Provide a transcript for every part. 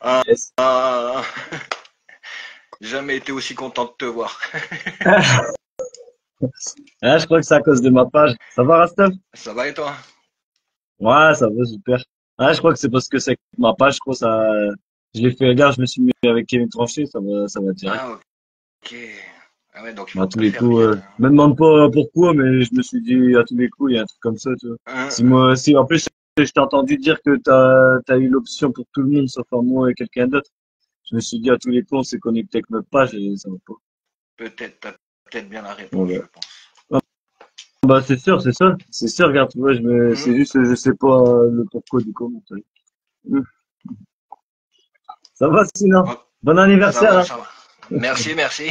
Ah, Yes. ah, jamais été aussi content de te voir. Ah, je crois que c'est à cause de ma page. Ça va, Rastaf? Ça va et toi? Ouais, ça va, super. Ah, je crois que c'est parce que c'est avec ma page, je crois, ça, je l'ai fait, regarde, je me suis mis avec Kevin Tranché, ça va direct. Ah, ok. Ah ouais, donc il À faut tous te le les faire coups, vite. me demande pas pourquoi, mais je me suis dit, à tous les coups, il y a un truc comme ça, tu vois. Hein. Si moi, si, en plus, je t'ai entendu dire que t'as eu l'option pour tout le monde, sauf à moi et quelqu'un d'autre. Je me suis dit, à tous les coups, on s'est connecté avec notre page et ça va pas. Peut-être, t'as peut-être bien la réponse, Voilà. je pense. Ah, bah, c'est sûr, c'est ça. C'est sûr, regarde, tu vois, Mhm. c'est juste, je sais pas le pourquoi du comment. Tu vois. Ça va sinon? Oh, Bon ça anniversaire, va, hein? ça va. Merci, merci.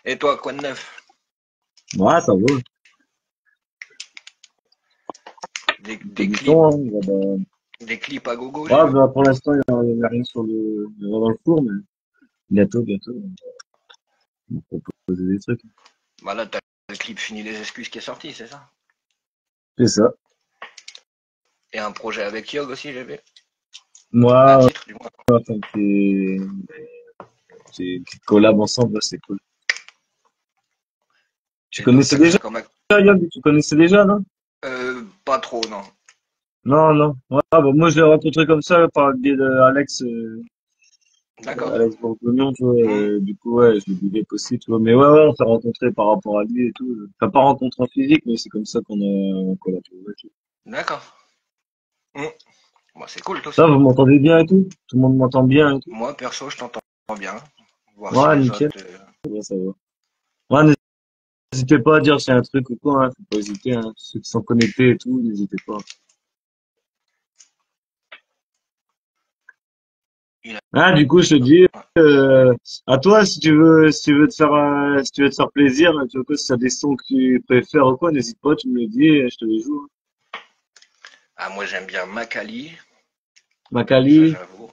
Et toi, quoi de neuf? Ouais, ça va. Des Du clips, temps, hein. des clips à gogo, j'ai Ouais, vu. bah, pour l'instant, il y a rien il y a rien dans le four, mais bientôt, on va proposer des trucs. Bah là, t'as le clip Fini les excuses qui est sorti, c'est ça? C'est ça. Et un projet avec Yog aussi, j'ai vu. Un Moi, titre, du moins. enfin, qui collab ensemble, c'est cool. Tu Et donc, connaissais t'as que déjà, ça comme... Yob? Tu connaissais déjà, non? Pas trop, non. Non, non. Ouais, bon, moi, je l'ai rencontré comme ça par le biais d'Alex, D'accord. Alex Bourgoignon, tu vois. Hmm. Du coup, ouais, je l'ai big up aussi, tu vois. Mais ouais, ouais, on s'est rencontré par rapport à lui et tout. Enfin, pas rencontré en physique, mais c'est comme ça qu'on a trouvé, tu D'accord. Hmm. Bah, c'est cool, tout vois. ça. Ça, vous m'entendez bien et tout? Tout le monde m'entend bien et tout? Moi, perso, je t'entends bien. Voir si Ouais, les nickel. autres... Ouais, ça va. Ouais, n'hésitez pas à dire s'il y a un truc ou quoi, hein. Faut pas hésiter, hein. Ceux qui sont connectés et tout, n'hésitez pas. il a- Ah, du coup, je te dis, euh, à toi, si tu veux te faire, si tu veux te faire plaisir, tu vois quoi, si t'as des sons que tu préfères ou quoi, n'hésite pas, tu me le dis et je te les joue, hein. Ah, moi, j'aime bien Makali. Ça, Makali, j'avoue.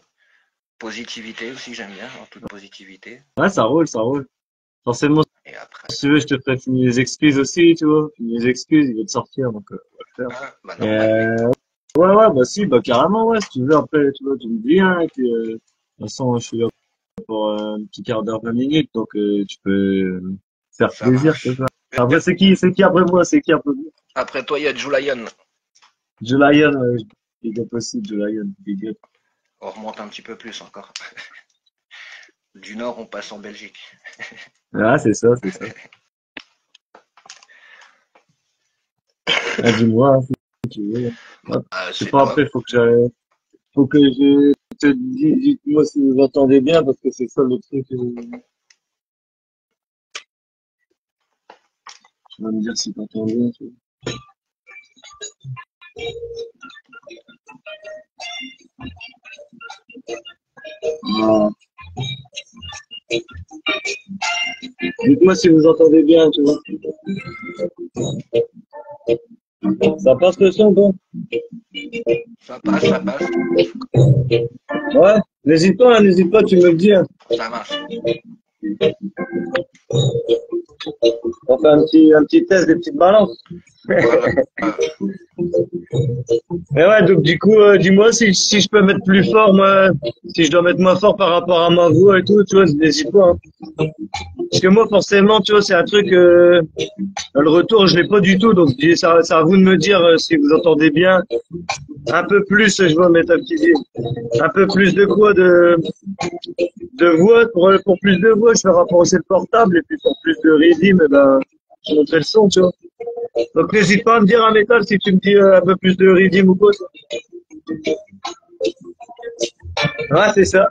Positivité aussi, j'aime bien, en toute positivité. ouais, ça roule, ça roule. Forcément, Et après... si tu veux, je te ferai finir les excuses aussi, tu vois. Finir les excuses, il va te sortir, donc, on va le Ah, bah, faire. normal, oui. Ouais, ouais, bah si, bah carrément, ouais, si tu veux, après, tu vois, tu me dis, hein, et puis, de toute façon, je suis là pour un petit quart d'heure, 20 minutes, donc tu peux faire Ça plaisir, c'est marche. ça. Après, c'est qui après moi, c'est qui après moi? Après toi, il y a Julayan. Julayan, big up aussi, Julayan, big up. On remonte un petit peu plus encore. Du nord, on passe en Belgique. Ah, c'est ça, c'est ça. Ah, dis-moi, hein, si tu veux. Hop. Je sais C'est pas, toi. après, faut que je te dise, dites-moi si vous entendez bien, parce que c'est ça le truc, tu vas me dire si t'entends bien, tu vois. Ah. Dites-moi si vous entendez bien, tu vois. Ça passe le son, bon? Ça passe, ça passe. Ouais, n'hésite pas, tu me le dis, hein. Ça marche. On fait un petit test des petites balances. Voilà. Et ouais, donc du coup, dis-moi si je peux mettre plus fort, moi, si je dois mettre moins fort par rapport à ma voix et tout, tu vois, n'hésite pas, hein. Parce que moi, forcément, tu vois, c'est un truc, le retour, je l'ai pas du tout, donc c'est à vous de me dire si vous entendez bien. Un peu plus, je vais mettre un petit, un peu plus de quoi de voix, pour plus de voix, je vais rapprocher le portable, et puis pour plus de rythme, eh ben, je montrerai le son, tu vois. Donc n'hésite pas à me dire un métal si tu me dis un peu plus de rythme ou quoi. Ouais, c'est ça.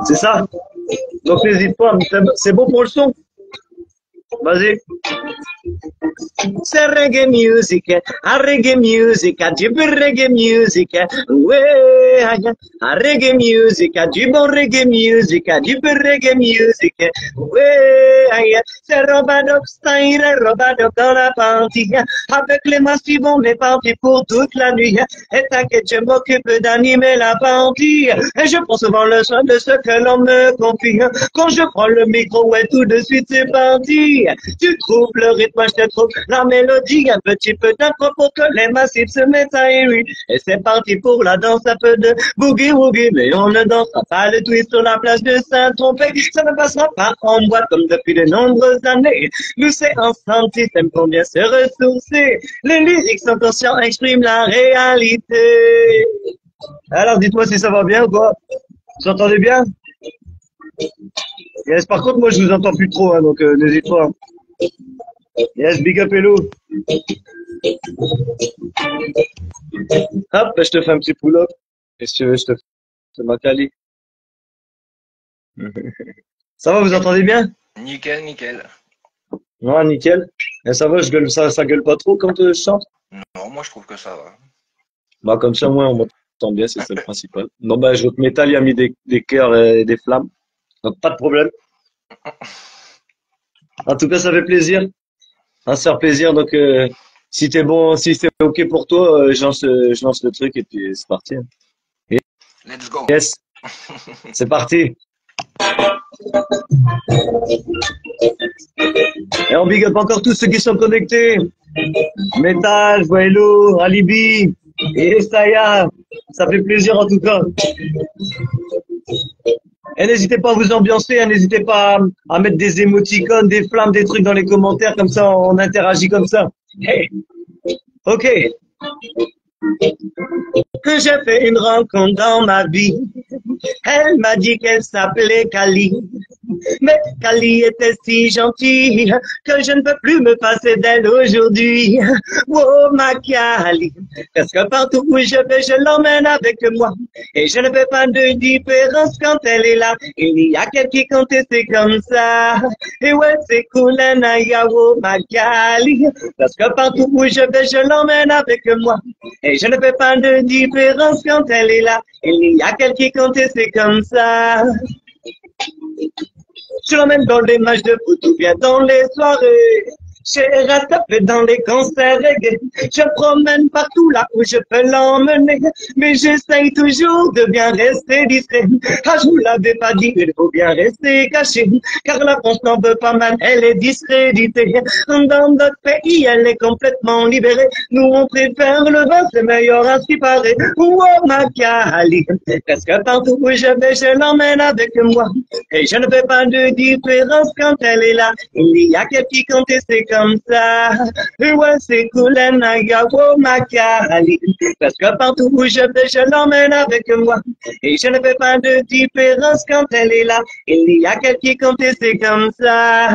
C'est ça. Donc n'hésite pas. C'est bon pour le son? Vas-y. C'est reggae music, a reggae music, a du bon reggae music, ouais, a reggae music, a du bon reggae music, a du bon reggae music, ouais, c'est Robadop style, Robadop dans la partie, avec les massifs on est parti pour toute la nuit, et t'inquiète je m'occupe d'animer la partie, et je prends souvent le soin de ce que l'on me confie, quand je prends le micro, ouais tout de suite c'est parti, mélodie. Tu trouves le rythme, je te trouve la mélodie. Un petit peu d'intro pour que les massifs se mettent à errer. Et c'est parti pour la danse, un peu de boogie woogie. Mais on ne dansera pas le twist sur la plage de Saint-Tropez. Ça ne passera pas en boîte comme depuis de nombreuses années. Nous c'est ensemble, système pour bien se ressourcer. Les lyrics sont conscients, expriment la réalité. Alors dites-moi si ça va bien ou quoi? Vous entendez bien? Yes, par contre, moi je vous entends plus trop, hein, donc n'hésite pas. Yes, big up hello. Hop, je te fais un petit pull-up. Qu'est-ce que tu veux, je te fais ma cali. Ça va, vous entendez bien? Nickel, nickel. Ouais, nickel. Et ça va, je gueule, ça gueule pas trop quand je chante? Non, moi je trouve que ça va. Bah comme ça, moi on m'entend bien, c'est ça le principal. Non, bah votre métal, il a mis des cœurs et des flammes. Donc pas de problème. En tout cas, ça fait plaisir. Un faire plaisir. Donc si t'es bon, si c'est ok pour toi, je lance le truc et puis c'est parti, hein. Let's go. Yes, c'est parti. Et on big up encore tous ceux qui sont connectés. Métal, Voelo, Alibi et Saya. Ça fait plaisir en tout cas. Et n'hésitez pas à vous ambiancer, hein, n'hésitez pas à mettre des émoticônes, des flammes, des trucs dans les commentaires, comme ça on interagit comme ça. Hey, ok. J'ai fait une rencontre dans ma vie. Elle m'a dit qu'elle s'appelait Kali. Mais Kali était si gentille que je ne peux plus me passer d'elle aujourd'hui. Oh ma Kali, presque partout où je vais, je l'emmène avec moi. Et je ne fais pas de différence quand elle est là. Il y a qu'elle qui compte et c'est comme ça. Et ouais, c'est cool, Naya, oh ma Kali. Presque partout où je vais, je l'emmène avec moi. Et je ne fais pas de différence quand elle est là. Il y a qu'elle qui compte et c'est comme ça. Je l'emmène dans les matchs de foot ou bien dans les soirées. J'ai rattrapé dans les concerts reggae. Je promène partout là où je peux l'emmener. Mais j'essaye toujours de bien rester discret. Ah, je vous l'avais pas dit, il faut bien rester caché. Car la France n'en veut pas mal, elle est discréditée. Dans notre pays, elle est complètement libérée. Nous, on préfère le vin, c'est meilleur à ce qui paraît. Oh, ma Cali. Presque partout où je vais, je l'emmène avec moi. Et je ne fais pas de différence quand elle est là. Il y a qu'elle qui compte et c'est comme ça. Ouais, c'est cool, Naya, oh, ma Cali. Parce que partout où je vais, je l'emmène avec moi. Et je ne fais pas de différence quand elle est là. Il y a qu'elle qui compte et c'est comme ça.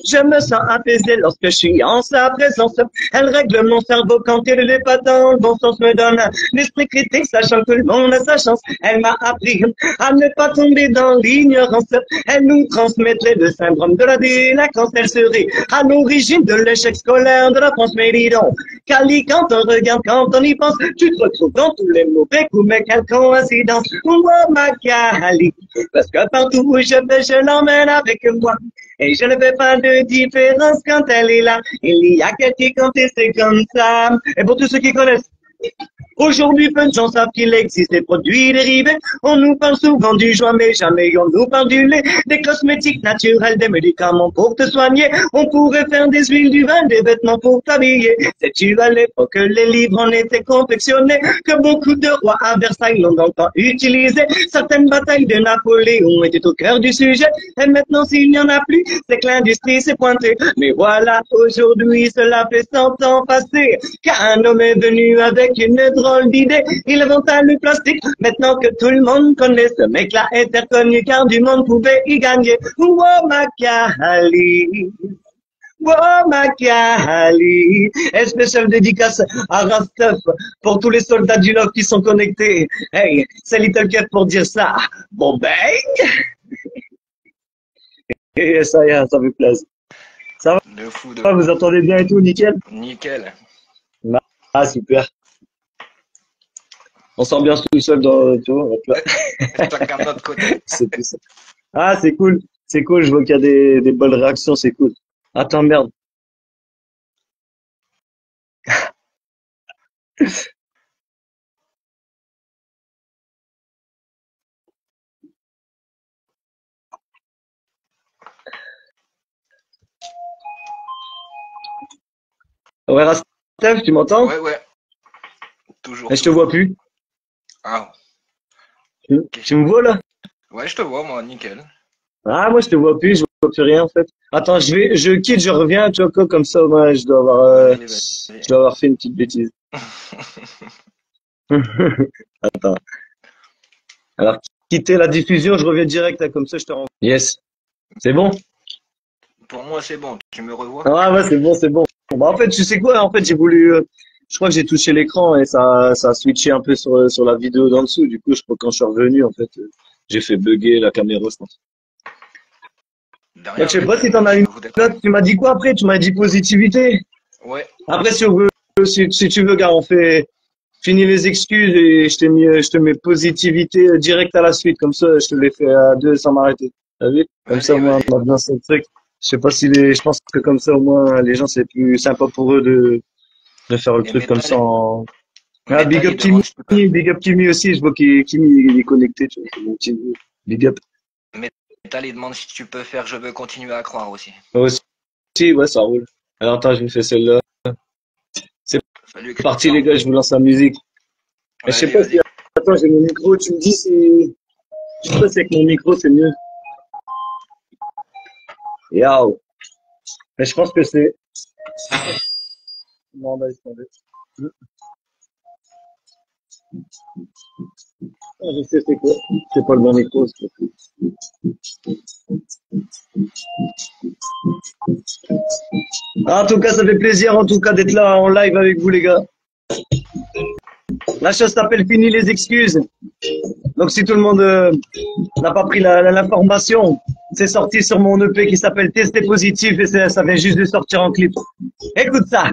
Je me sens apaisé lorsque je suis en sa présence. Elle règle mon cerveau quand il n'est pas dans le bon sens, me donne l'esprit critique, sachant que le monde a sa chance. Elle m'a appris à ne pas tomber dans l'ignorance. Elle nous transmettrait le syndrome de la délinquance. Elle serait à l'origine de l'échec scolaire de la France. Mais dis donc, Cali, quand on regarde, quand on y pense, tu te retrouves dans tous les mauvais coups, mais quelle coïncidence. Oh, ma Cali, parce que partout où je vais, je l'emmène avec moi. Et je ne fais pas de différence quand elle est là. Il y a qu'elle qui compte et c'est comme ça. Et pour tous ceux qui connaissent, aujourd'hui, peu de gens savent qu'il existe des produits dérivés. On nous parle souvent du joint, mais jamais on nous parle du lait. Des cosmétiques naturels, des médicaments pour te soigner. On pourrait faire des huiles, du vin, des vêtements pour t'habiller. Sais-tu à l'époque que les livres en étaient confectionnés, que beaucoup de rois à Versailles l'ont dans le temps utilisé. Certaines batailles de Napoléon étaient au cœur du sujet. Et maintenant, s'il n'y en a plus, c'est que l'industrie s'est pointée. Mais voilà, aujourd'hui, cela fait 100 ans passés, qu'un homme est venu avec une drôle d'idée. Il inventa le plastique. Maintenant que tout le monde connaît, ce mec-là est reconnu car du monde pouvait y gagner. Oh, Macali. Oh, Macali. Et spécial dédicace à Rastef pour tous les soldats du Nord qui sont connectés. Hey, c'est Little Kev pour dire ça. Bon, bang. Et ça y est, ça fait plaisir. Ça De fou, de va, vous fou. entendez bien et tout, nickel? Nickel. Ah, super. On s'ambiance tout seul dans, tu vois, hop là. Chacun de notre côté. C'est tout ça. Ah, c'est cool. C'est cool. Je vois qu'il y a des bonnes réactions. C'est cool. Attends, merde. Ouais, Rastef, tu m'entends? Ouais, ouais, toujours, Et je te vois toujours. plus. Ah, Tu me vois là? ouais, je te vois, moi, nickel. Ah, moi je te vois plus, je vois plus rien en fait. Attends, je quitte, je reviens, tu vois quoi, comme ça, moi, Vas-y, je vas-y. dois avoir fait une petite bêtise. Attends. Alors, quitter la diffusion, je reviens direct, là, comme ça, je te rends. Yes. C'est bon? Pour moi, c'est bon. Tu me revois? Ah ouais, c'est bon, c'est bon. Bah, en fait, tu sais quoi? En fait, j'ai voulu, je crois que j'ai touché l'écran et ça a switché un peu sur la vidéo d'en dessous. Du coup, je crois que quand je suis revenu, en fait, j'ai fait bugger la caméra, je pense. De Donc, rien, je sais pas mec. si t'en as Merci une beaucoup d'être là. autre. Tu m'as dit quoi après? Tu m'as dit positivité. Ouais, Après, si tu veux, gars, on fait fini les excuses et je te mets positivité direct à la suite. Comme ça, je te l'ai fait à deux sans m'arrêter. T'as vu? Comme ça, au vas-y, moins, vas-y. on a bien ce truc. Je sais pas si je pense que comme ça, au moins, les gens, c'est plus sympa pour eux de faire le Et truc comme ça Metal, en, ah, Metal, il demande si tu peux. Big up Timmy aussi. Je vois Kimi, il est connecté, tu vois. C'est mon petit neveu. Big up. Metal, il demande si tu peux faire Je veux continuer à croire aussi. Moi aussi, ouais, ça roule. Alors, attends, je me fais celle-là. C'est Salut, parti, les Christian. gars, je vous lance la musique. Mais je sais Vas-y, pas si, vas-y. attends, j'ai mon micro, tu me dis si, je sais pas si avec mon micro, c'est mieux. Yao. Mais je pense que c'est, non, bah, attendez. Ah, je sais c'est quoi. C'est pas le bon micro, c'est pas. En tout cas, ça fait plaisir, en tout cas, d'être là en live avec vous, les gars. La chose s'appelle Fini les excuses. Donc, si tout le monde n'a pas pris l'information, c'est sorti sur mon EP qui s'appelle Tester positif et ça vient juste de sortir en clip. Écoute ça.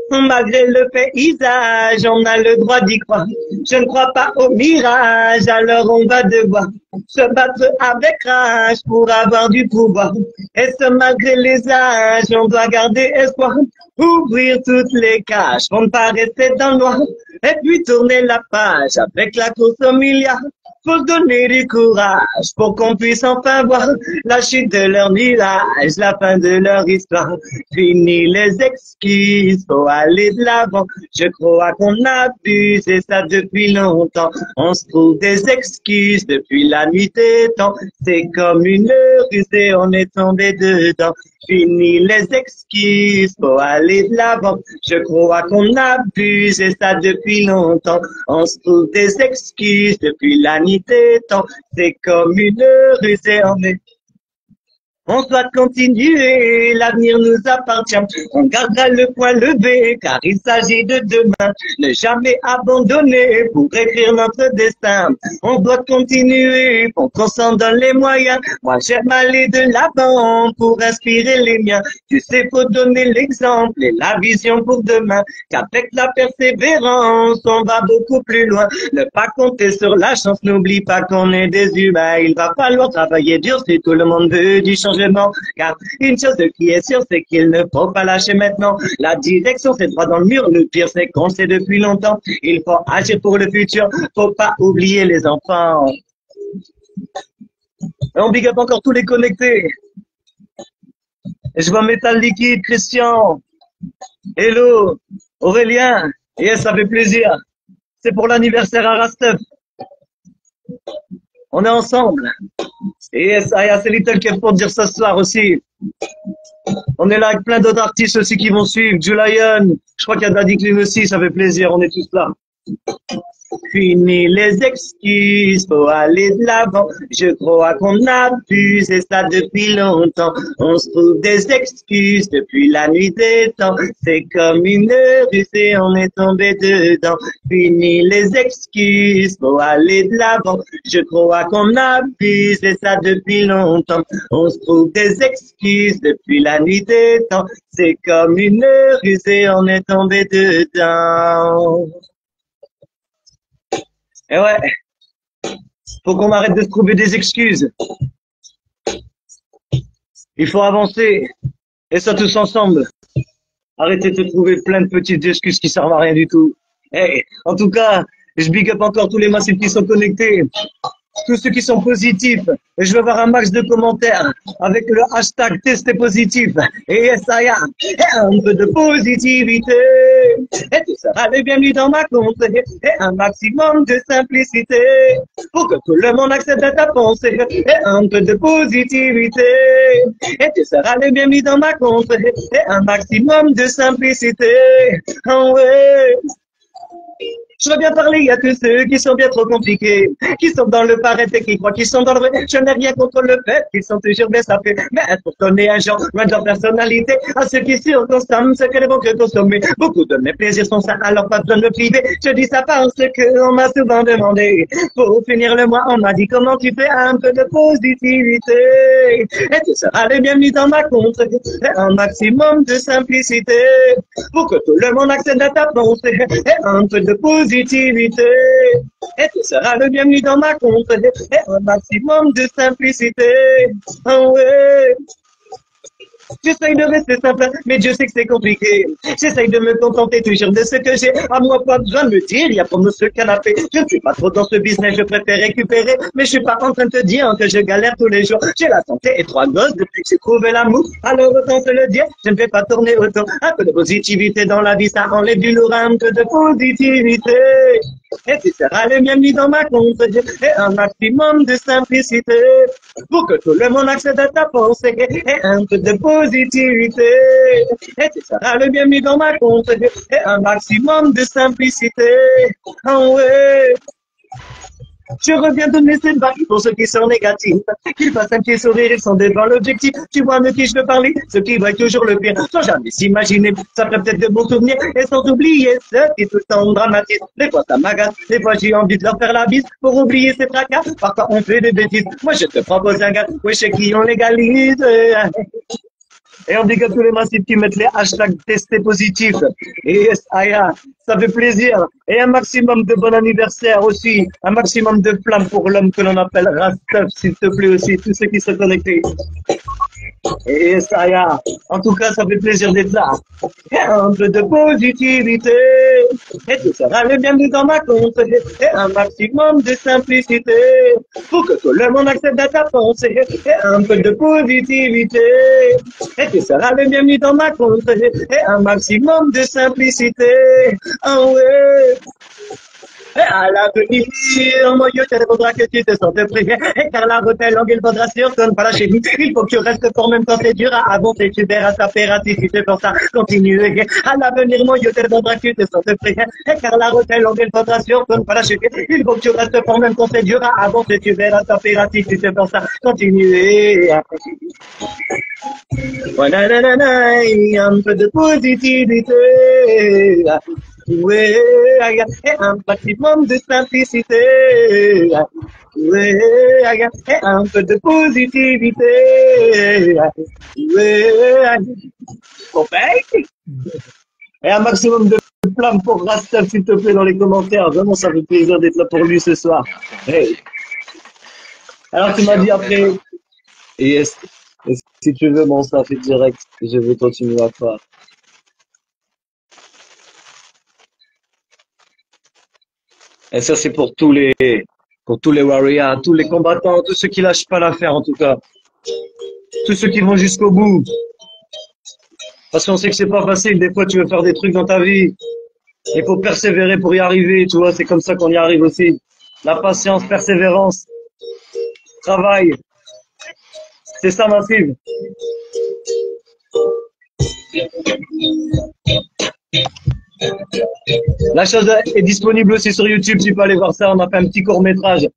Malgré le paysage, on a le droit d'y croire. Je ne crois pas au mirage, alors on va devoir se battre avec rage pour avoir du pouvoir. Et ce malgré les âges, on doit garder espoir. Ouvrir toutes les cages pour ne pas rester dans le noir. Et puis tourner la page avec la course au milliard. Faut se donner du courage pour qu'on puisse enfin voir la chute de leur nuage, la fin de leur histoire. Fini les excuses, faut aller de l'avant. Je crois qu'on abuse et ça depuis longtemps. On se trouve des excuses depuis la nuit des temps. C'est comme une ruse et on est tombé dedans. Fini les excuses, faut aller de l'avant. Je crois qu'on abuse et ça depuis longtemps. On se trouve des excuses depuis la nuit des temps. C'est comme une ruse et on est on doit continuer, l'avenir nous appartient. On gardera le point levé, car il s'agit de demain. Ne jamais abandonner pour écrire notre destin. On doit continuer pour qu'on s'en donne les moyens. Moi, j'aime aller de l'avant pour inspirer les miens. Tu sais, faut donner l'exemple et la vision pour demain. Qu'avec la persévérance, on va beaucoup plus loin. Ne pas compter sur la chance, n'oublie pas qu'on est des humains. Il va falloir travailler dur si tout le monde veut du changement. Car une chose qui est sûre, c'est qu'il ne faut pas lâcher maintenant. La direction, c'est droit dans le mur. Le pire, c'est qu'on sait depuis longtemps. Il faut agir pour le futur. Faut pas oublier les enfants. Et on big up encore tous les connectés. Et je vois Métal Liquide, Christian, Hello, Aurélien. Yes, ça fait plaisir. C'est pour l'anniversaire à Rastef. On est ensemble. Et yes, Aya, c'est Little Kev pour dire ça ce soir aussi. On est là avec plein d'autres artistes aussi qui vont suivre. Julian, je crois qu'il y a Daddy Clean aussi, ça fait plaisir, on est tous là. Fini les excuses, faut aller de l'avant. Je crois qu'on abuse et ça depuis longtemps. On se trouve des excuses depuis la nuit des temps. C'est comme une ruse et on est tombé dedans. Fini les excuses, faut aller de l'avant. Je crois qu'on abuse et ça depuis longtemps. On se trouve des excuses depuis la nuit des temps. C'est comme une ruse et on est tombé dedans. Et ouais, faut qu'on arrête de se trouver des excuses. Il faut avancer. Et ça tous ensemble. Arrêtez de trouver plein de petites excuses qui servent à rien du tout. Hey, en tout cas, je big up encore tous les massifs qui sont connectés. tous ceux qui sont positifs. Et je veux voir un max de commentaires avec le hashtag testé positif. Et ça y a un peu de positivité. Et tu seras le bienvenu dans ma contrée. Et un maximum de simplicité. Pour que tout le monde accepte ta pensée. Et un peu de positivité. Et tu seras le bienvenu dans ma contrée. Et un maximum de simplicité. Oh ouais. Je veux bien parler à tous ceux qui sont bien trop compliqués, qui sont dans le paraître et qui croient qu'ils sont dans le vrai. Je n'ai rien contre le fait qu'ils sont toujours bien sapés. Mais pour donner un genre, loin de leur personnalité, à ceux qui surconsomment ce que les vont que consommer. Beaucoup de mes plaisirs sont ça, alors pas besoin de me priver. Je dis ça parce que on m'a souvent demandé. Pour finir le mois, on m'a dit comment tu fais un peu de positivité. Et tu seras le bienvenu dans ma contrée. Et un maximum de simplicité. Pour que tout le monde accède à ta pensée. Et un peu de positivité. Et tu seras le bienvenu dans ma contrée. Et un maximum de simplicité. Oh ouais. J'essaye de rester simple, mais Dieu sait que c'est compliqué. J'essaye de me contenter toujours de ce que j'ai. À moi, pas besoin de me dire, il y a pour nous ce canapé. Je ne suis pas trop dans ce business, je préfère récupérer. Mais je suis pas en train de te dire que je galère tous les jours. J'ai la santé et 3 gosses depuis que j'ai trouvé l'amour. Alors autant te le dire, je ne vais pas tourner autour. Un peu de positivité dans la vie, ça enlève du lourd, un peu de positivité. Et tu seras le bienvenu dans ma contrée. Et un maximum de simplicité. Pour que tout le monde accède à ta pensée. Et un peu de positivité. Et tu seras le bienvenu dans ma contrée. Et un maximum de simplicité. Oh ouais. Je reviens donner cette vague pour ceux qui sont négatifs. Qu'ils fassent un petit sourire, ils sont devant l'objectif. Tu vois de qui je veux parler? Ceux qui voient toujours le pire, sans jamais s'imaginer. Ça ferait peut-être de bons souvenirs. Et sans oublier ceux qui tout le temps dramatisent. Des fois ça m'agace, des fois j'ai envie de leur faire la bise. Pour oublier ces tracas, parfois on fait des bêtises. Moi je te propose un gars, oui chez qui on légalise. Et on dit que tous les massifs qui mettent les hashtags testés positifs. Et yes, Aya, ça fait plaisir. Et un maximum de bon anniversaire aussi. Un maximum de flammes pour l'homme que l'on appelle Rastaf, s'il te plaît aussi. Tous ceux qui sont connectés. Et yes, Aya. En tout cas, ça fait plaisir d'être là. Et un peu de positivité. Et tu seras le bienvenu dans ma contrée. Et un maximum de simplicité. Pour que tout le monde accepte à ta pensée. Et un peu de positivité. Et tu seras le bienvenu dans ma contrée. Et un maximum de simplicité. Oh ouais. Et à l'avenir, mon Dieu, tu répondras que tu te sens prêt. Et car la route est longue, il faudra surtout pas lâcher. Il faut que tu restes fort même quand c'est dur à avancer. Tu verras ça faire si tu te forces à continuer. À l'avenir, mon Dieu, tu répondras que tu te sens prêt. Et car la route est longue, il faudra surtout pas lâcher. Il faut que tu restes fort même quand c'est dur à avancer. Tu verras ça faire si tu te forces à continuer. Voilà, un peu de positivité. Ouais, et un maximum de simplicité. Ouais, et un peu de positivité. Ouais, okay. Et un maximum de flammes pour Rastaf, s'il te plaît, dans les commentaires. Vraiment, ça fait plaisir d'être là pour lui ce soir. Hey. Alors, tu m'as dit après, et si tu veux, bon, ça fait direct. Je vais continuer à faire. Et ça, c'est pour tous les warriors, tous les combattants, tous ceux qui lâchent pas l'affaire, en tout cas. Tous ceux qui vont jusqu'au bout. Parce qu'on sait que c'est pas facile. Des fois, tu veux faire des trucs dans ta vie. Il faut persévérer pour y arriver, tu vois. C'est comme ça qu'on y arrive aussi. La patience, persévérance, travail. C'est ça, Massive. La chose est disponible aussi sur YouTube, tu peux aller voir ça, on a fait un petit court-métrage.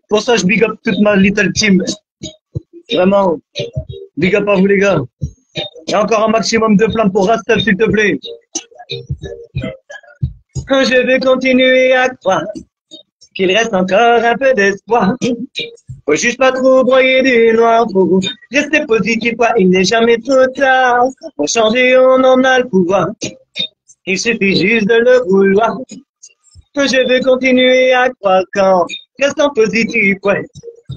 Pour ça, je big up toute ma little team. Vraiment, big up à vous les gars. Et encore un maximum de flammes pour Rastaf, s'il te plaît. Je vais continuer à croire qu'il reste encore un peu d'espoir. Faut juste pas trop broyer du noir, faut rester positif, quoi, il n'est jamais trop tard. Pour changer, on en a le pouvoir. Il suffit juste de le vouloir. Je vais continuer à croire qu'en restant positif, ouais.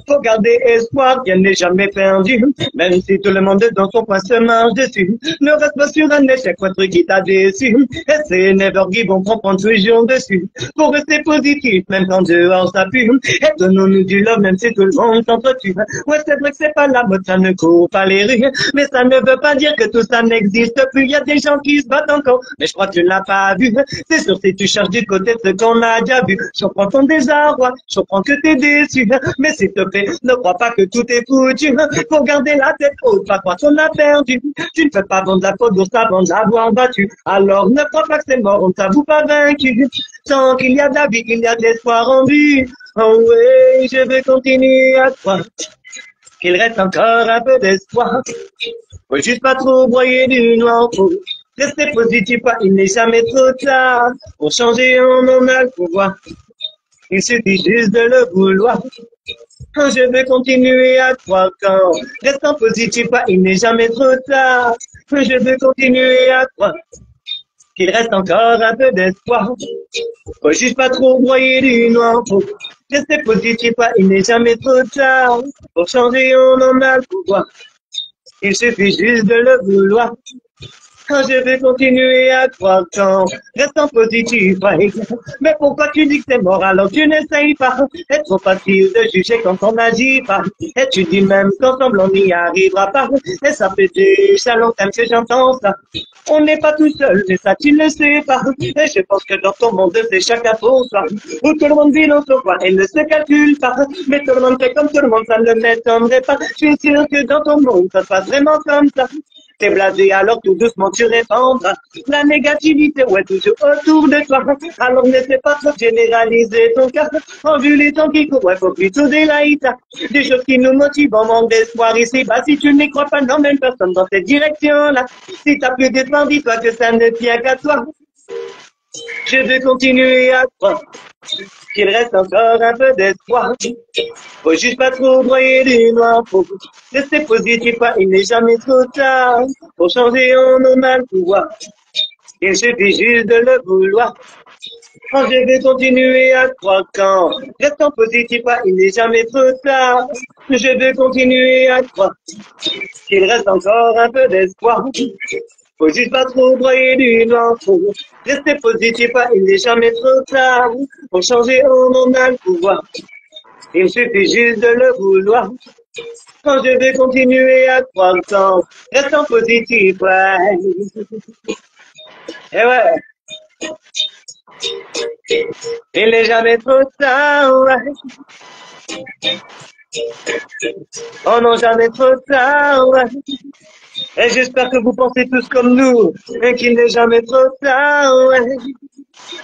Faut garder espoir, rien n'est jamais perdu. Même si tout le monde dans son coin se marche dessus. Ne reste pas sur un échec, quoi truc qui t'a déçu. Et c'est never give, on prend toujours dessus. Faut rester positif, même quand dehors ça pue. Et donnons-nous du love, même si tout le monde s'entretue. Ouais, c'est vrai que c'est pas la mode, ça ne court pas les rues. Mais ça ne veut pas dire que tout ça n'existe plus. Il y a des gens qui se battent encore, mais je crois que tu ne l'as pas vu. C'est sûr, si tu cherches du côté de ce qu'on a déjà vu. Je comprends ton désarroi, je comprends que t'es déçu. Mais s'il te plaît, ne crois pas que tout est foutu. Faut garder la tête haute, pas croire qu'on a perdu. Tu ne peux pas vendre la peau d'ours avant de l'avoir battu. Alors ne crois pas que c'est mort, on ne t'avoue pas vaincu. Tant qu'il y a de la vie, il y a de l'espoir en vue. Oh oui, je veux continuer à croire qu'il reste encore un peu d'espoir. Faut juste pas trop broyer du noir pour rester positif, il n'est jamais trop tard. Pour changer, on en a le pouvoir. Il suffit juste de le vouloir. Je veux continuer à croire qu'en restant positif, il n'est jamais trop tard. Je veux continuer à croire qu'il reste encore un peu d'espoir. Faut juste pas trop broyer du noir pour rester positif, il n'est jamais trop tard. Pour changer, on en a le pouvoir. Il suffit juste de le vouloir. Je vais continuer à croire qu'en restant positif. Mais pourquoi tu dis que c'est mort alors tu n'essayes pas? C'est trop facile de juger quand on n'agit pas. Et tu dis même qu'ensemble on n'y arrivera pas. Et ça fait déjà longtemps que j'entends ça. On n'est pas tout seul, mais ça tu ne le sais pas. Et je pense que dans ton monde c'est chacun pour soi. Où tout le monde vit dans son coin et ne se calcule pas. Mais tout le monde fait comme tout le monde, ça ne m'étonnerait pas. Je suis sûr que dans ton monde ça se passe vraiment comme ça. T'es blasé, alors tout doucement tu répandras la négativité, ouais, toujours autour de toi. Alors n'essaie pas trop de généraliser ton cas. En vue les temps qui courent, ouais, faut plutôt des laïtas. Des choses qui nous motivent, on manque d'espoir ici. Bah, si tu n'y crois pas, n'emmène personne dans cette direction-là. Si t'as plus d'espoir, dis-toi que ça ne tient qu'à toi. Je veux continuer à croire qu'il reste encore un peu d'espoir. Faut juste pas trop broyer du noir, faut rester positif, il n'est jamais trop tard. Pour changer, on en a le pouvoir. Il suffit juste de le vouloir. Je vais continuer à croire qu'en restant positif, il n'est jamais trop tard. Je vais continuer à croire qu'il reste encore un peu d'espoir. Faut juste pas trop broyer du noir, faut rester positif, il n'est jamais trop tard. Pour changer, on en a le pouvoir. Il suffit juste de le vouloir. Quand je vais continuer à croire qu'en restant positif, ouais. Et ouais. Il n'est jamais trop tard, ouais. Oh non, jamais trop tard, ouais. Et j'espère que vous pensez tous comme nous, et qu'il n'est jamais trop tard, ouais.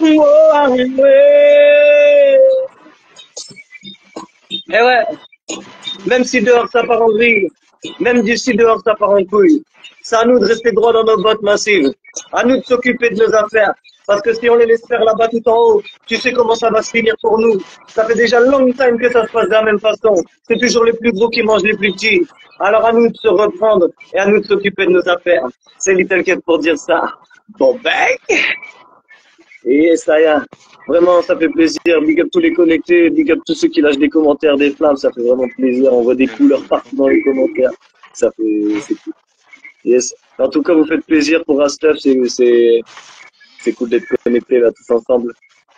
Oh, ouais. Et ouais, même si dehors ça part en vrille, même d'ici dehors ça part en couille, c'est à nous de rester droit dans nos bottes massives, à nous de s'occuper de nos affaires, parce que si on les laisse faire là-bas tout en haut, tu sais comment ça va se finir pour nous. Ça fait déjà long time que ça se passe de la même façon, c'est toujours les plus gros qui mangent les plus petits. Alors à nous de se reprendre et à nous de s'occuper de nos affaires. C'est Little Cat pour dire ça. Bon ben, et ça y est. Vraiment, ça fait plaisir. Big up tous les connectés, big up tous ceux qui lâchent des commentaires, des flammes, ça fait vraiment plaisir. On voit des couleurs partout dans les commentaires. Ça fait, c'est cool. Yes. En tout cas, vous faites plaisir pour Rastaf, c'est cool d'être connectés là tous ensemble.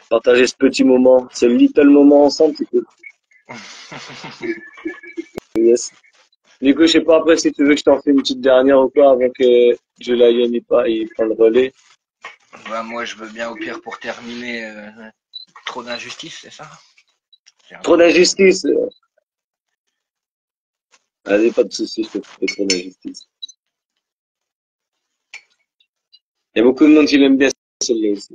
Partager ce petit moment, ce little moment ensemble, c'est cool. Yes. Du coup, je sais pas après si tu veux que je t'en fais une petite dernière ou quoi avant que Julian il prend le relais. Bah, moi, je veux bien au pire pour terminer. Trop d'injustice, c'est ça? Trop d'injustice. Allez, pas de soucis, je te fais trop d'injustice. Il y a beaucoup de monde qui l'aime bien celle-là aussi.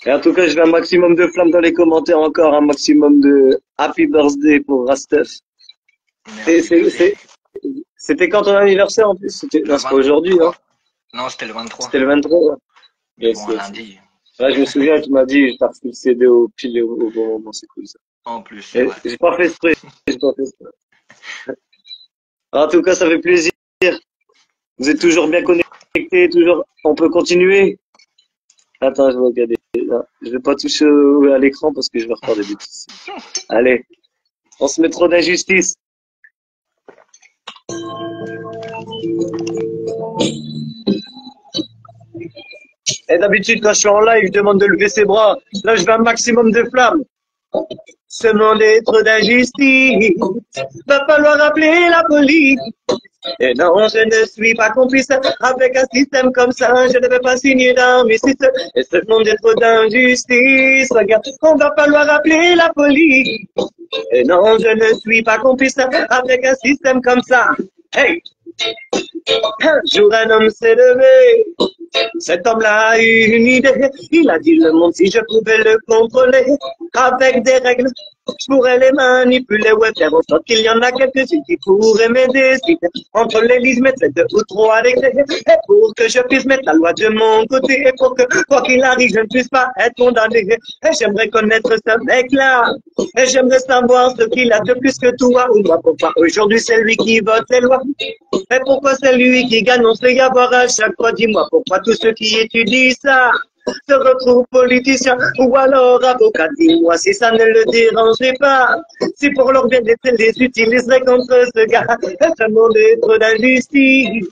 Et en tout cas, je veux un maximum de flammes dans les commentaires encore, un maximum de happy birthday pour Rastef. C'était quand ton anniversaire en plus? Non, c'est pas aujourd'hui, non? Non, c'était le 23. C'était le 23, ouais. Bon, lundi. Ouais, je me souviens, tu m'as dit, t'as reçu le CD au pile au bon moment, c'est cool ça. En plus, j'ai pas fait exprès, j'ai pas fait exprès. En tout cas, ça fait plaisir. Vous êtes toujours bien connectés, toujours, on peut continuer. Attends, je vais regarder. Non, je vais pas toucher à l'écran parce que je vais refaire des bêtises. Allez. On se met trop d'injustice. Et d'habitude, quand je suis en live, je demande de lever ses bras. Là, je veux un maximum de flammes. Ce monde est trop d'injustice. Va falloir appeler la police. Et non, je ne suis pas complice avec un système comme ça. Je ne vais pas signer d'armistice. Et ce monde est trop d'injustice. Regarde, on va falloir appeler la police. Et non, je ne suis pas complice avec un système comme ça. Hey! Un jour, un homme s'est levé. Cet homme-là a eu une idée. Il a dit le monde si je pouvais le contrôler avec des règles. Je pourrais les manipuler, ouais, faire en sorte qu'il y en a quelques-unes qui pourraient m'aider. Si entre les lignes, je mettrais 2 ou 3 décrets. Et pour que je puisse mettre la loi de mon côté. Et pour que, quoi qu'il arrive, je ne puisse pas être condamné. Et j'aimerais connaître ce mec-là. Et j'aimerais savoir ce qu'il a de plus que toi ou moi. Pourquoi aujourd'hui c'est lui qui vote les lois. Et pourquoi c'est lui qui gagne, on se fait y avoir à chaque fois. Dis-moi pourquoi tous ceux qui étudient ça se retrouvent politiciens ou alors avocats. Dis-moi si ça ne le dérangeait pas. Si pour leur bien-être, les utiliserait contre ce gars. Ce monde est trop d'injustice.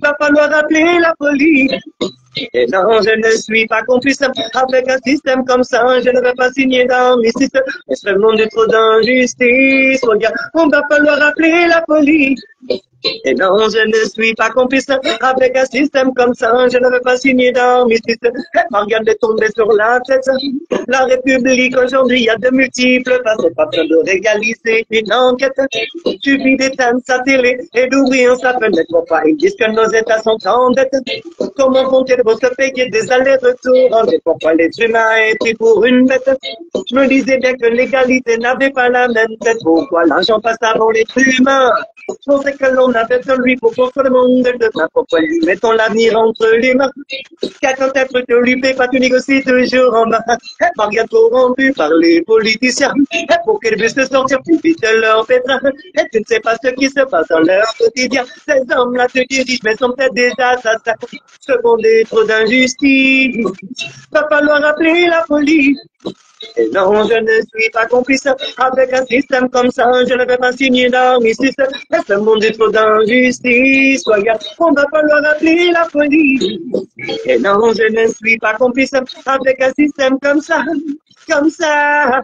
Va falloir appeler la police. Et non, je ne suis pas complice avec un système comme ça. Je ne vais pas signer d'armistice. Et ce monde est trop d'injustice. Regarde, on va falloir appeler la police. Et non, je ne suis pas complice avec un système comme ça. Je ne veux pas signer d'armistice. Regarde les tomber sur la tête. La République aujourd'hui, il y a de multiples façons. Pas besoin de régaliser une enquête. Suffit d'éteindre sa télé et d'ouvrir sa fenêtre. Pourquoi ils disent que nos États sont en dette? Comment vont-ils se payer des allers-retours? Pourquoi l'être humain est pris pour une bête? Je me disais bien que l'égalité n'avait pas la même tête. Pourquoi l'argent passe avant l'être humain? Je pensais que l'on avait besoin de lui pour construire le monde de demain. Pourquoi lui mettons l'avenir entre les mains? Car quand un truc ne lui plaît pas, tu négocies toujours en bas. Par gâteau rendu par les politiciens. Pour qu'ils puissent se sortir plus vite de leur pétrin. Et tu ne sais pas ce qui se passe dans leur quotidien. Ces hommes-là te dirigent, mais sont peut-être des assassins. Ce monde est trop d'injustice. Va falloir appeler la police. Et non, je ne suis pas complice avec un système comme ça. Je ne vais pas signer d'armistice. Mais ce monde est trop d'injustice. Regarde, on va falloir appeler la police. Et non, je ne suis pas complice avec un système comme ça. Comme ça,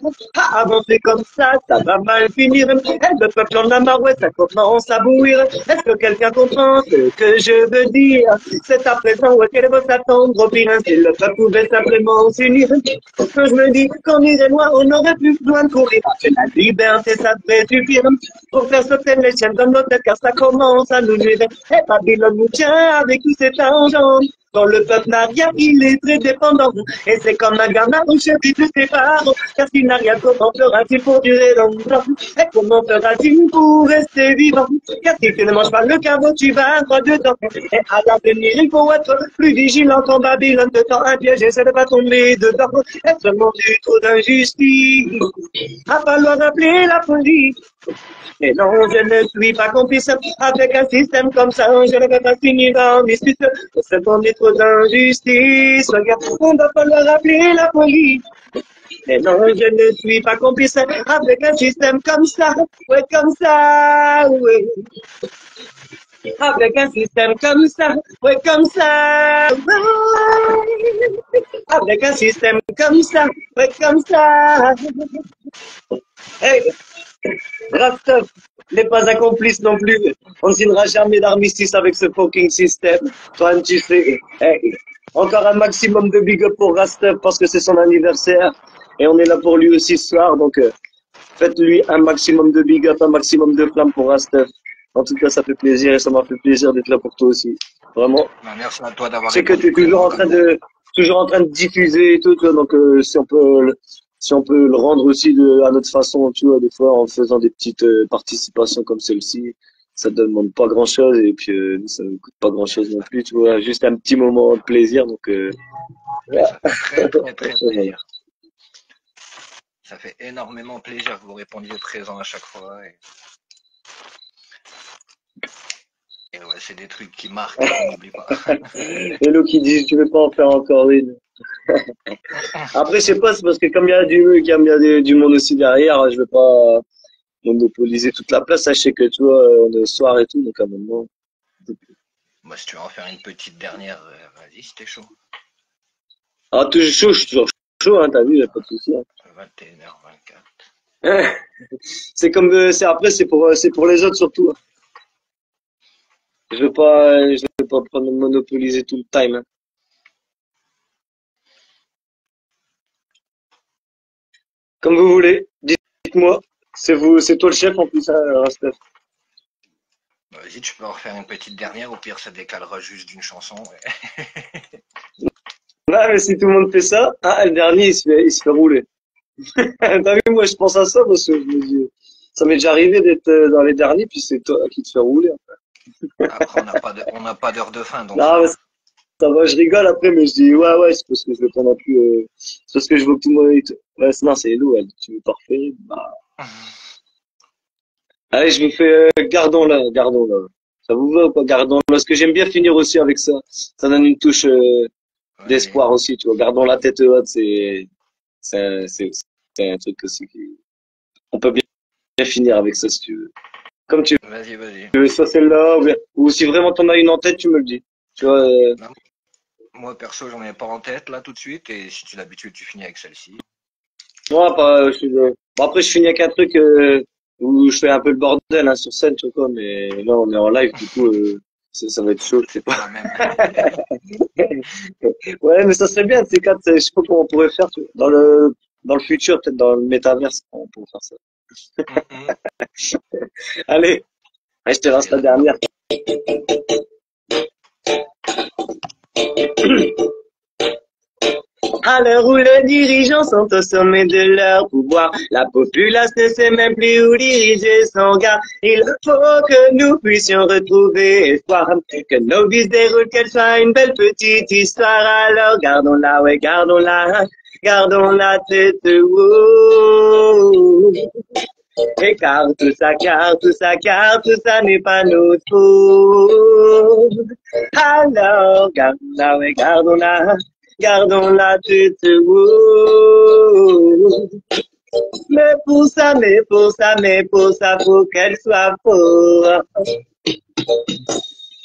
avancer comme ça va mal finir. Le peuple en a marre, ouais, ça commence à bouillir. Est-ce que quelqu'un comprend ce que je veux dire? C'est à présent, ouais, qu'elle va s'attendre au pire. Si le peuple pouvait simplement s'unir. Que je me dis qu'on irait loin, on n'aurait plus besoin de courir. C'est la liberté, ça devrait suffire. Pour faire sauter les chaînes de notre tête, car ça commence à nous nuire. Et Babylone nous tient avec tout cet argent. Quand le peuple n'a rien, il est très dépendant. Et c'est comme un gamin au cheville de ses parents. Car s'il n'a rien, comment fera-t-il pour durer longtemps? Et comment fera-t-il pour rester vivant? Car si tu ne manges pas le caveau, tu vas droit dedans. Et à l'avenir, il faut être plus vigilant quand Babylone te tend un piège. Essaie de pas tomber dedans. Et ce monde est trop d'injustice. Va falloir appeler la police. Et non, je ne suis pas complice avec un système comme ça. Je ne vais pas signer d'armistice. Ce monde est trop d'injustice. Regarde, on va falloir appeler la police. Et non, je ne suis pas complice avec un système comme ça. Ouais, comme ça, ouais. Avec un système comme ça, ouais, comme ça, ouais. Avec un système comme ça, ouais, comme ça. Hey, Rastaf n'est pas un complice non plus. On ne signera jamais d'armistice avec ce fucking système. Toi, tu sais. Hey, encore un maximum de big up pour Rastaf parce que c'est son anniversaire. Et on est là pour lui aussi ce soir. Donc, faites-lui un maximum de big up, un maximum de flamme pour Rastaf. En tout cas, ça fait plaisir et ça m'a fait plaisir d'être là pour toi aussi. Vraiment. Merci à toi d'avoir Je sais que tu es toujours en train de diffuser et tout, tu vois, donc si on peut le rendre aussi à notre façon, tu vois, des fois en faisant des petites participations comme celle-ci, ça ne demande pas grand-chose et puis ça ne coûte pas grand-chose non plus, tu vois, juste un petit moment de plaisir, donc ça fait très plaisir. Ça fait énormément plaisir que vous répondiez présent à chaque fois. Et ouais, c'est des trucs qui marquent, on n'oublie pas. Hello qui dit, tu veux pas en faire encore une? Après, je sais pas, c'est parce que comme il y a du monde aussi derrière, je veux pas, monopoliser toute la place. Ça, je sais que tu vois, le soir et tout, donc à un moment. Moi, si tu veux en faire une petite dernière, vas-y, si t'es chaud. Ah, toujours chaud, je suis toujours chaud, hein, t'as vu, y a pas de souci. 21h24. Hein. C'est comme, après, c'est pour les autres surtout, hein. Je veux pas prendre monopoliser tout le time, hein. Comme vous voulez. Dites-moi. C'est toi le chef en plus, hein, Steph. Vas-y, tu peux en refaire une petite dernière, au pire, ça décalera juste d'une chanson. Ouais, mais si tout le monde fait ça, ah, le dernier, il se fait rouler. T'as vu, moi, je pense à ça parce que je me dis, ça m'est déjà arrivé d'être dans les derniers, puis c'est toi qui te fais rouler. Après, on n'a pas d'heure de fin, donc ça Non, mais va. ça va, je rigole après, mais je dis, ouais, ouais, c'est parce que je veux pas non plus, c'est parce que je veux que tout le monde, ouais, non, c'est Hello, elle, tu veux pas refaire, bah, allez, je vous fais, gardons là. Ça vous va ou pas, gardons là? Parce que j'aime bien finir aussi avec ça. Ça donne une touche, Vas-y, d'espoir aussi, tu vois. Gardons la tête haute, c'est, un- c'est, c'est un truc aussi qui, on peut bien finir avec ça si tu veux. Comme tu vas-y. veux, soit celle-là, ou si vraiment t'en as une en tête, tu me le dis. Tu vois, Non, moi, perso, j'en ai pas en tête, là, tout de suite, et si tu l'habitude, tu finis avec celle-ci. moi, pas, bon, après, je finis avec un truc, où je fais un peu le bordel, hein, sur scène, tu vois, mais là, on est en live, du coup, ça va être chaud, je sais C'est pas. pas la même. Ouais, mais ça serait bien, ces quatre, je sais pas comment on pourrait faire, tu vois. Dans le futur, peut-être dans le métaverse, on pourrait faire ça. Mhm. Allez, je te lance Allez, la dernière. À l'heure où les dirigeants sont au sommet de leur pouvoir, la populace ne sait même plus où diriger son regard. Il faut que nous puissions retrouver espoir, que nos vies se déroulent, qu'elle soit une belle petite histoire. Alors gardons-la, ouais, gardons-la, gardons la tête haute. Et car tout ça n'est pas notre faute. Alors, gardons-la, ouais, gardons-la, gardons la tête haute. Mais pour ça, faut qu'elle soit forte.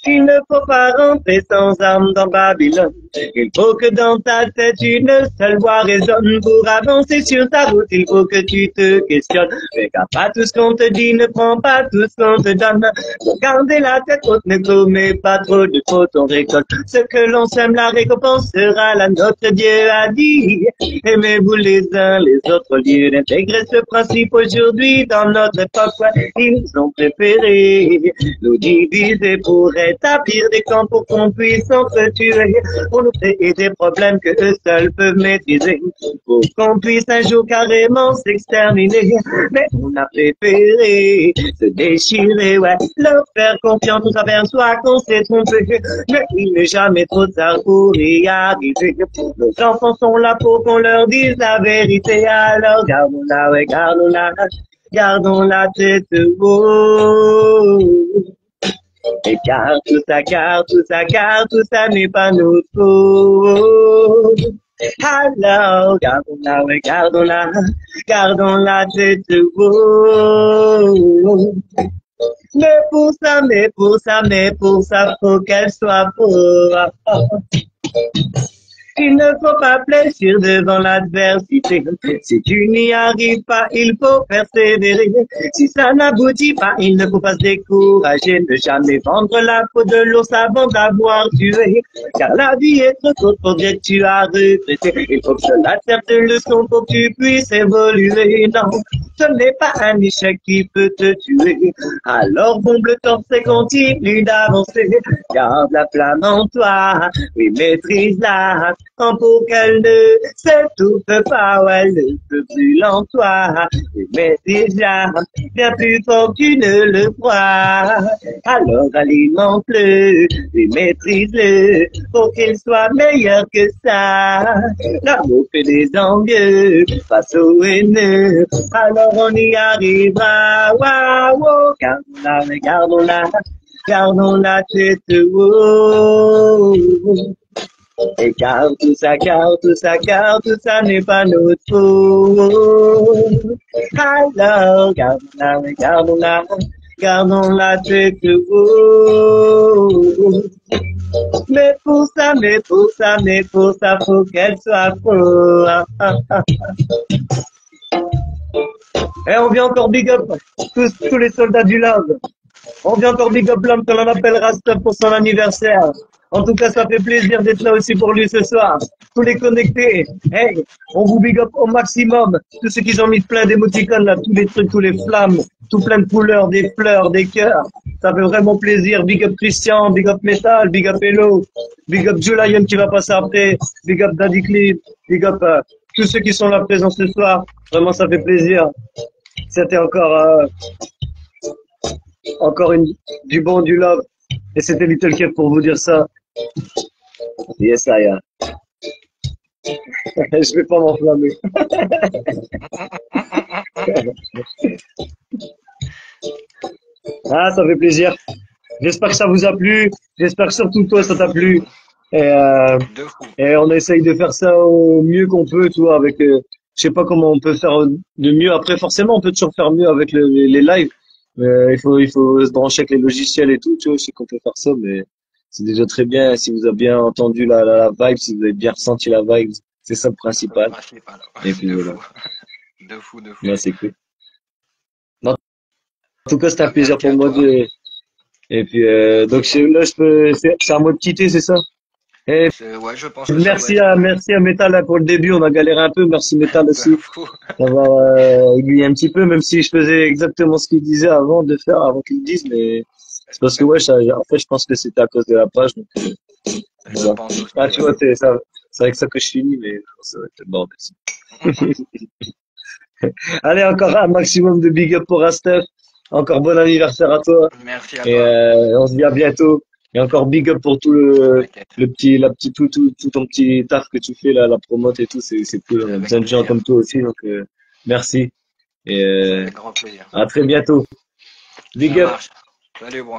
Il ne faut pas rentrer sans armes dans Babylone. Il faut que dans ta tête une seule voix résonne. Pour avancer sur ta route, il faut que tu te questionnes. Fais gaffe à tout ce qu'on te dit, ne prends pas tout ce qu'on te donne. Pour garder la tête haute, ne commets pas trop de fautes, on récolte. Ce que l'on sème, la récompense sera la nôtre. Dieu a dit, aimez-vous les uns les autres. Au lieu d'intégrer ce principe aujourd'hui dans notre époque, ouais, ils ont préféré nous diviser pour établir des camps pour qu'on puisse s'entretuer, pour nous créer des problèmes que eux seuls peuvent maîtriser, pour qu'on puisse un jour carrément s'exterminer. Mais on a préféré se déchirer, ouais, leur faire confiance, on s'aperçoit qu'on s'est trompé, mais il n'est jamais trop tard pour y arriver. Nos enfants sont là pour qu'on leur dise la vérité, alors gardons-la, ouais, gardons-la, gardons la tête haute. Et tout ça n'est pas notre faute. Alors, gardons-la, ouais, gardons-la, gardons la tête haute. Mais pour ça, faut qu'elle soit forte. Il ne faut pas fléchir devant l'adversité. Si tu n'y arrives pas, il faut persévérer. Si ça n'aboutit pas, il ne faut pas se décourager. Ne jamais vendre la peau de l'ours avant d'avoir tué. Car la vie est trop courte pour dire que tu as regretté. Il faut que cela serve de leçon pour que tu puisses évoluer. Non, ce n'est pas un échec qui peut te tuer. Alors bombe le torse et continue d'avancer. Garde la flamme en toi, oui, maîtrise-la, pour qu'elle ne s'étouffe pas, ou elle ne peut plus en toi. Oui, maîtrise-la, bien plus fort que tu ne le crois. Alors alimente-le, oui, maîtrise-le, pour qu'il soit meilleur que ça. L'amour fait des envieux face aux haineux, alors on y arrivera. Waouh, wow, gardons-la, gardons-la, gardons la tête haute. Et car tout ça n'est pas notre faute. Alors, gardons-la tête haute. Mais pour ça, faut qu'elle soit forte. Et on vient encore big up tous les soldats du love. On vient encore big up l'homme qu'on en appelle Rasta pour son anniversaire. En tout cas, ça fait plaisir d'être là aussi pour lui ce soir. Tous les connectés. Hey, on vous big up au maximum. Tous ceux qui ont mis plein d'émoticônes là, tous les trucs, tous les flammes, tout plein de couleurs, des fleurs, des cœurs. Ça fait vraiment plaisir. Big up Christian, big up Metal, big up Hello, big up Julian qui va passer après, big up Daddy Clip, big up tous ceux qui sont là présents ce soir. Vraiment, ça fait plaisir. C'était encore du bon, du love. Et c'était Little Kev pour vous dire ça. Yes, I am. Je vais pas m'enflammer. Ah, ça fait plaisir. J'espère que ça vous a plu. J'espère que surtout toi, ça t'a plu. Et, De fou. et on essaye de faire ça au mieux qu'on peut, tu vois, avec, je sais pas comment on peut faire de mieux. Après, forcément, on peut toujours faire mieux avec les lives. Il faut se brancher avec les logiciels et tout, tu vois. Je sais qu'on peut faire ça, mais c'est déjà très bien. Si vous avez bien entendu la vibe, si vous avez bien ressenti la vibe, c'est ça le C'est le principal. principal. Et puis De voilà. fou. De fou, de fou. Là, c'est cool. Non, en tout cas, c'était un Bah, plaisir merci pour à moi toi. de, et puis, donc, là, c'est à moi de quitter, c'est ça? Et Ouais, je pense que ça doit être merci à Metal hein, pour le début. On a galéré un peu. Merci Metal de aussi fou. d'avoir aiguillé un petit peu, même si je faisais exactement ce qu'il disait avant de faire, avant qu'il le dise. Mais c'est parce que ouais, en fait, je pense que c'était à cause de la page. Donc, Je voilà. pense aussi, Ah, tu ouais. vois, c'est ça. C'est avec ça que je finis, mais ça va être le bordel. Allez, encore un maximum de big up pour Astef. Encore bon anniversaire à toi. Merci à Et toi. on se dit à bientôt. Et encore big up pour tout T'inquiète. tout ton petit taf que tu fais là, la promote et tout, c'est cool. On a Avec besoin de gens plaisir. comme toi aussi, donc merci. Et C'est avec grand plaisir. à très bientôt. Big Ça up. marche. Salut, bro.